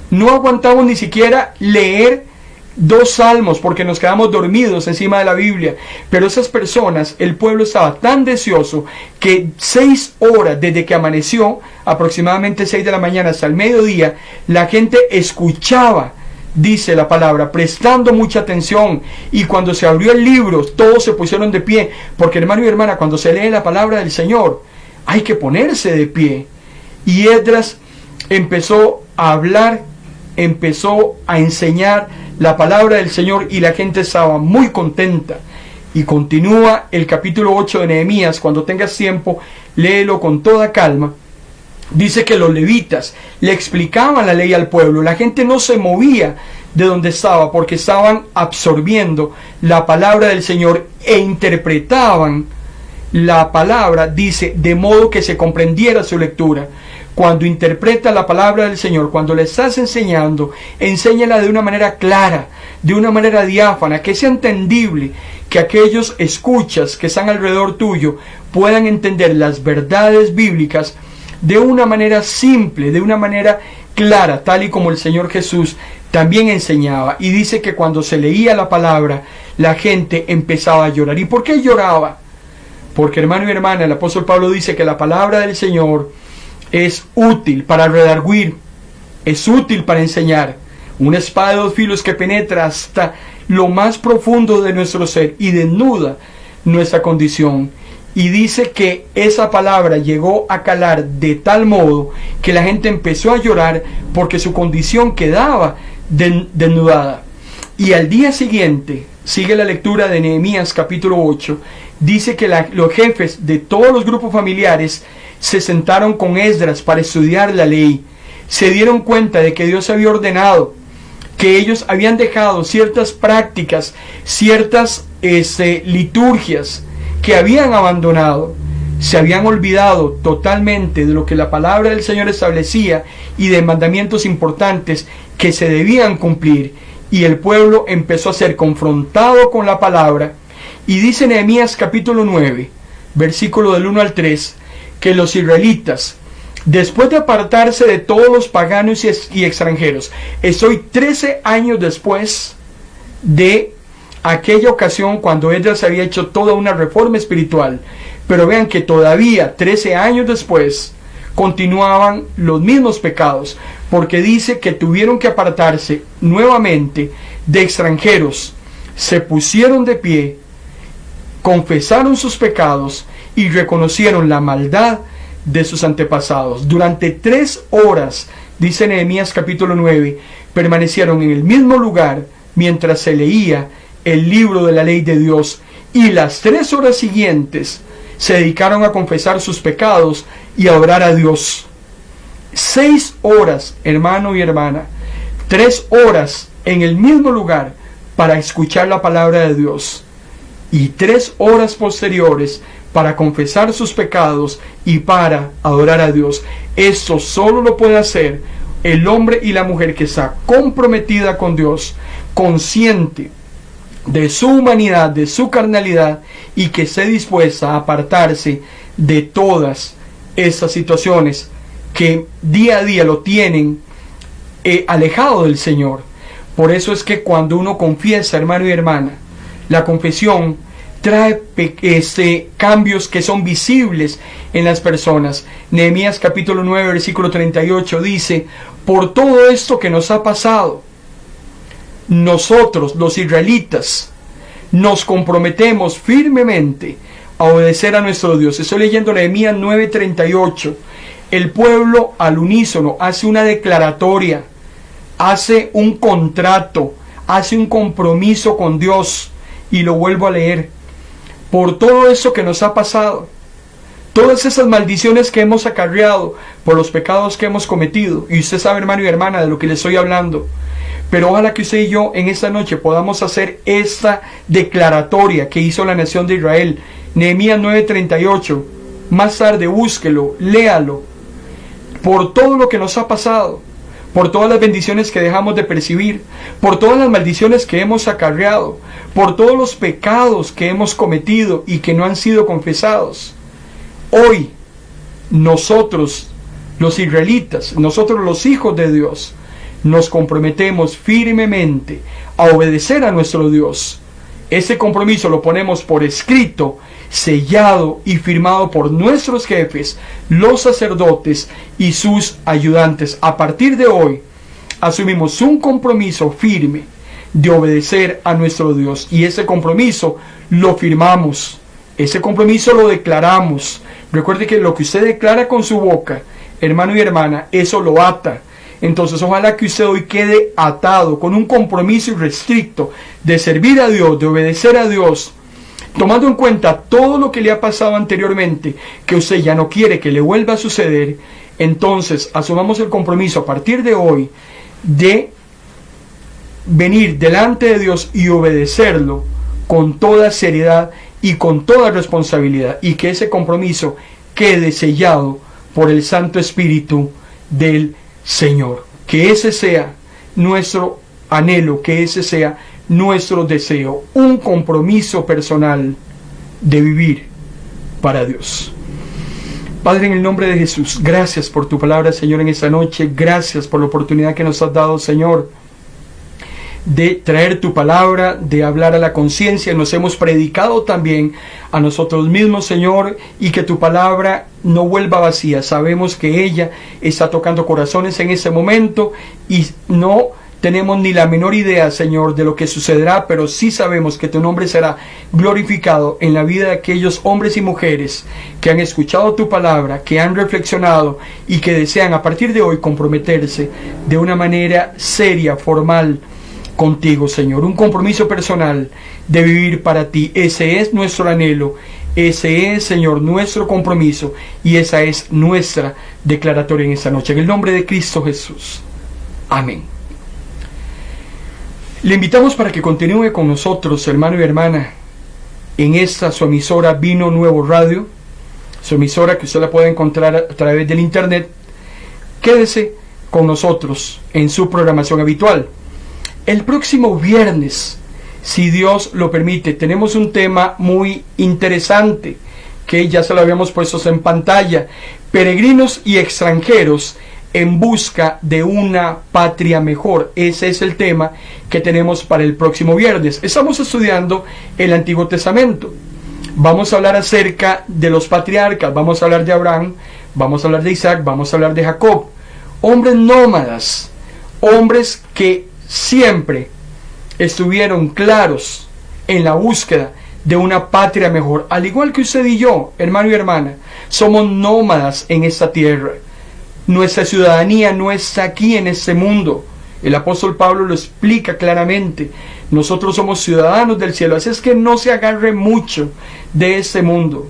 No aguantamos ni siquiera leer 2 salmos porque nos quedamos dormidos encima de la Biblia. Pero esas personas, el pueblo estaba tan deseoso que 6 horas desde que amaneció, aproximadamente 6 de la mañana hasta el mediodía, la gente escuchaba, dice la palabra, prestando mucha atención. Y cuando se abrió el libro, todos se pusieron de pie, porque hermano y hermana, cuando se lee la palabra del Señor, hay que ponerse de pie. Y Esdras empezó a hablar, empezó a enseñar la palabra del Señor y la gente estaba muy contenta. Y continúa el capítulo 8 de Nehemías. Cuando tengas tiempo, léelo con toda calma. Dice que los levitas le explicaban la ley al pueblo. La gente no se movía de donde estaba porque estaban absorbiendo la palabra del Señor e interpretaban la palabra, dice, de modo que se comprendiera su lectura. Cuando interpreta la palabra del Señor, cuando le estás enseñando, enséñala de una manera clara, de una manera diáfana, que sea entendible, que aquellos escuchas que están alrededor tuyo puedan entender las verdades bíblicas de una manera simple, de una manera clara, tal y como el Señor Jesús también enseñaba. Y dice que cuando se leía la palabra, la gente empezaba a llorar. ¿Y por qué lloraba? Porque, hermano y hermana, el apóstol Pablo dice que la palabra del Señor es útil para redarguir, es útil para enseñar, una espada de dos filos que penetra hasta lo más profundo de nuestro ser y desnuda nuestra condición. Y dice que esa palabra llegó a calar de tal modo que la gente empezó a llorar porque su condición quedaba desnudada. Y al día siguiente, sigue la lectura de Nehemías capítulo 8, dice que los jefes de todos los grupos familiares se sentaron con Esdras para estudiar la ley. Se dieron cuenta de que Dios había ordenado, que ellos habían dejado ciertas prácticas, ciertas liturgias que habían abandonado. Se habían olvidado totalmente de lo que la palabra del Señor establecía y de mandamientos importantes que se debían cumplir. Y el pueblo empezó a ser confrontado con la palabra. Y dice Nehemías capítulo 9, versículo del 1 al 3, que los israelitas, después de apartarse de todos los paganos y extranjeros, estoy 13 años después de aquella ocasión cuando Esdras había hecho toda una reforma espiritual, pero vean que todavía 13 años después continuaban los mismos pecados, porque dice que tuvieron que apartarse nuevamente de extranjeros, se pusieron de pie, confesaron sus pecados y reconocieron la maldad de sus antepasados. Durante 3 horas, dice Nehemías capítulo 9, permanecieron en el mismo lugar mientras se leía el libro de la ley de Dios, y las 3 horas siguientes se dedicaron a confesar sus pecados y a orar a Dios. 6 horas, hermano y hermana, 3 horas en el mismo lugar para escuchar la palabra de Dios, y 3 horas posteriores para confesar sus pecados y para adorar a Dios. Esto solo lo puede hacer el hombre y la mujer que está comprometida con Dios, consciente de su humanidad, de su carnalidad, y que esté dispuesta a apartarse de todas estas situaciones que día a día lo tienen alejado del Señor. Por eso es que cuando uno confiesa, hermano y hermana, la confesión trae cambios que son visibles en las personas. Nehemías capítulo 9 versículo 38 dice: por todo esto que nos ha pasado, nosotros los israelitas nos comprometemos firmemente a obedecer a nuestro Dios. Estoy leyendo Nehemías 9:38. El pueblo al unísono hace una declaratoria, hace un contrato, hace un compromiso con Dios, y lo vuelvo a leer. Por todo eso que nos ha pasado, todas esas maldiciones que hemos acarreado por los pecados que hemos cometido, y usted sabe, hermano y hermana, de lo que le estoy hablando, pero ojalá que usted y yo en esta noche podamos hacer esta declaratoria que hizo la nación de Israel. Nehemías 9:38, más tarde búsquelo, léalo. Por todo lo que nos ha pasado, por todas las bendiciones que dejamos de percibir, por todas las maldiciones que hemos acarreado, por todos los pecados que hemos cometido y que no han sido confesados. Hoy, nosotros, los israelitas, nosotros los hijos de Dios, nos comprometemos firmemente a obedecer a nuestro Dios. Ese compromiso lo ponemos por escrito, sellado y firmado por nuestros jefes, los sacerdotes y sus ayudantes. A partir de hoy, asumimos un compromiso firme de obedecer a nuestro Dios, y ese compromiso lo firmamos, ese compromiso lo declaramos. Recuerde que lo que usted declara con su boca, hermano y hermana, eso lo ata. Entonces ojalá que usted hoy quede atado con un compromiso irrestricto de servir a Dios, de obedecer a Dios, tomando en cuenta todo lo que le ha pasado anteriormente, que usted ya no quiere que le vuelva a suceder. Entonces asumamos el compromiso a partir de hoy de venir delante de Dios y obedecerlo con toda seriedad y con toda responsabilidad, y que ese compromiso quede sellado por el Santo Espíritu del Señor. Que ese sea nuestro anhelo, que ese sea nuestro deseo, un compromiso personal de vivir para Dios. Padre, en el nombre de Jesús, gracias por tu palabra, Señor, en esta noche. Gracias por la oportunidad que nos has dado, Señor, de traer tu palabra, de hablar a la conciencia. Nos hemos predicado también a nosotros mismos, Señor, y que tu palabra no vuelva vacía. Sabemos que ella está tocando corazones en este momento y no tenemos ni la menor idea, Señor, de lo que sucederá, pero sí sabemos que tu nombre será glorificado en la vida de aquellos hombres y mujeres que han escuchado tu palabra, que han reflexionado y que desean a partir de hoy comprometerse de una manera seria, formal, contigo, Señor. Un compromiso personal de vivir para ti. Ese es nuestro anhelo. Ese es, Señor, nuestro compromiso. Y esa es nuestra declaratoria en esta noche. En el nombre de Cristo Jesús. Amén. Le invitamos para que continúe con nosotros, hermano y hermana, en esta su emisora Vino Nuevo Radio. Su emisora que usted la puede encontrar a través del internet. Quédese con nosotros en su programación habitual. El próximo viernes, si Dios lo permite, tenemos un tema muy interesante que ya se lo habíamos puesto en pantalla. Peregrinos y extranjeros en busca de una patria mejor. Ese es el tema que tenemos para el próximo viernes. Estamos estudiando el Antiguo Testamento. Vamos a hablar acerca de los patriarcas. Vamos a hablar de Abraham, vamos a hablar de Isaac, vamos a hablar de Jacob. Hombres nómadas, hombres que siempre estuvieron claros en la búsqueda de una patria mejor. Al igual que usted y yo, hermano y hermana, somos nómadas en esta tierra. Nuestra ciudadanía no está aquí en este mundo. El apóstol Pablo lo explica claramente. Nosotros somos ciudadanos del cielo. Así es que no se agarre mucho de este mundo,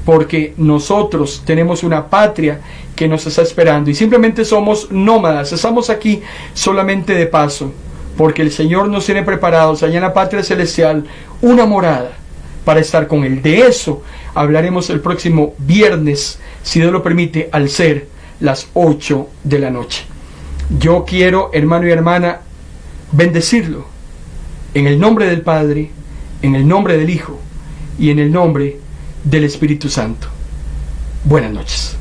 porque nosotros tenemos una patria que nos está esperando y simplemente somos nómadas. Estamos aquí solamente de paso, porque el Señor nos tiene preparados allá en la patria celestial una morada para estar con Él. De eso hablaremos el próximo viernes, si Dios lo permite, al ser las 8 de la noche. Yo quiero, hermano y hermana, bendecirlo en el nombre del Padre, en el nombre del Hijo y en el nombre del Espíritu Santo. Buenas noches.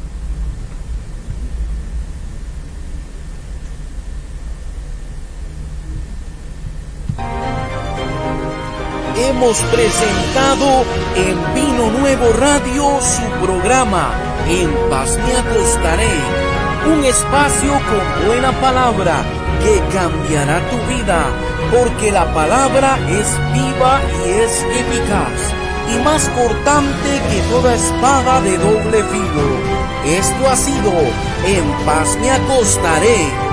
Hemos presentado en Vino Nuevo Radio su programa En Paz Me Acostaré, un espacio con buena palabra que cambiará tu vida, porque la palabra es viva y es eficaz y más cortante que toda espada de doble filo. Esto ha sido En Paz Me Acostaré.